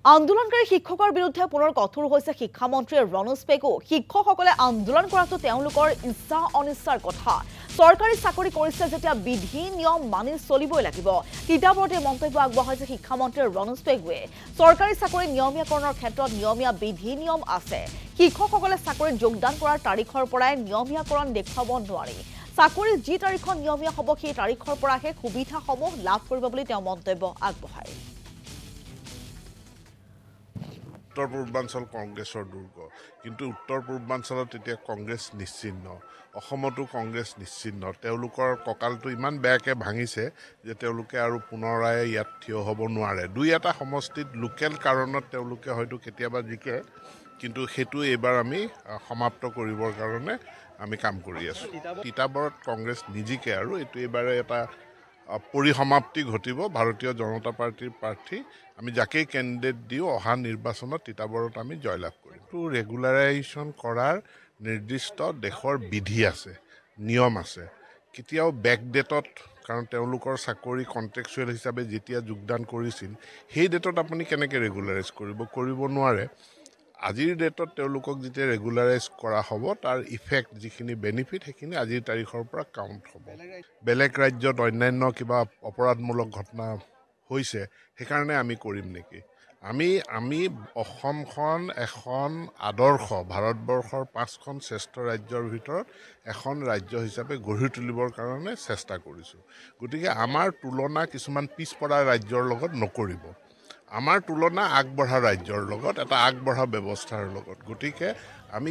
আন্দোলনকাৰী শিক্ষকৰ বিৰুদ্ধে পুনৰ কঠোৰ হৈছে শিক্ষামন্ত্ৰী ৰণোজ পেগু। শিক্ষকসকলে আন্দোলন কৰাটো তেওঁলোকৰ ইচ্ছা অনিচ্ছাৰ কথা। চৰকাৰী চাকৰি কৰিছে যেতিয়া বিধি নিয়ম মানি চলিবই লাগিব। তিতাবৰতে মন্তব্য আগবঢ়াইছে শিক্ষামন্ত্ৰী ৰণোজ পেগুৱে। চৰকাৰী চাকৰি নিয়মীয়াকৰণৰ ক্ষেত্ৰত নিয়মীয়া বিধি নিয়ম আছে। শিক্ষকসকলে চাকৰিত যোগদান কৰাৰ তাৰিখৰ পৰাই নিয়মীয়াকৰণ দেখুৱাব নোৱাৰি। চাকৰি যি তাৰিখত নিয়মীয়া হ'ব সেই তাৰিখৰ পৰাহে সুবিধাসমূহ লাভ কৰিব বুলি তেওঁ মন্তব্য আগবঢ়ায়। উত্তৰ পূৰ্বাঞ্চল কংগ্ৰেছৰ দুৰ্গ, কিন্তু উত্তৰ পূৰ্বাঞ্চলত এতিয়া কংগ্ৰেছ নিশ্চিহ্ন, অসমতো কংগ্ৰেছ নিশ্চিহ্ন। তেওঁলোকৰ কঁকালটো ইমান বেয়াকৈ ভাঙিছে যে তেওঁলোকে আৰু পুনৰাই ইয়াত থিয় হ'ব নোৱাৰে। দুই এটা সমষ্টিত লোকেল কাৰণত তেওঁলোকে হয়তো কেতিয়াবা জিকে, কিন্তু সেইটো এইবাৰ আমি সমাপ্ত কৰিবৰ কাৰণে আমি কাম কৰি আছোঁ। তিতাবৰত কংগ্ৰেছ নিজিকে আৰু এইটো এইবাৰে এটা পৰিসমাপ্তি ঘটিব। ভাৰতীয় জনতা পাৰ্টীৰ প্ৰাৰ্থী আমি যাকেই কেণ্ডিডেট দিওঁ অহা নিৰ্বাচনত তিতাবৰত আমি জয়লাভ কৰিম। তো ৰেগুলাৰাইজেশ্যন কৰাৰ নিৰ্দিষ্ট দেশৰ বিধি আছে, নিয়ম আছে। কেতিয়াও বেকডেটত, কাৰণ তেওঁলোকৰ চাকৰি কণ্ট্ৰেকচুৱেল হিচাপে যেতিয়া যোগদান কৰিছিল সেই ডেটত আপুনি কেনেকৈ ৰেগুলাৰাইজ কৰিব নোৱাৰে। আজিৰ ডেটত তেওঁলোকক যেতিয়া ৰেগুলাৰাইজ কৰা হ'ব তাৰ ইফেক্ট যিখিনি বেনিফিট সেইখিনি আজিৰ তাৰিখৰ পৰা কাউণ্ট হ'ব। বেলেগ ৰাজ্যত অন্যান্য কিবা অপৰাধমূলক ঘটনা হৈছে সেইকাৰণে আমি কৰিম নেকি? আমি অসমখন এখন আদৰ্শ ভাৰতবৰ্ষৰ 5খন শ্ৰেষ্ঠ ৰাজ্যৰ ভিতৰত এখন ৰাজ্য হিচাপে গঢ়ি তুলিবৰ কাৰণে চেষ্টা কৰিছোঁ। গতিকে আমাৰ তুলনা কিছুমান পিছপৰা ৰাজ্যৰ লগত নকৰিব। আমাৰ তুলনা আগবঢ়া ৰাজ্যৰ লগত, এটা আগবঢ়া ব্যৱস্থাৰ লগত। গতিকে আমি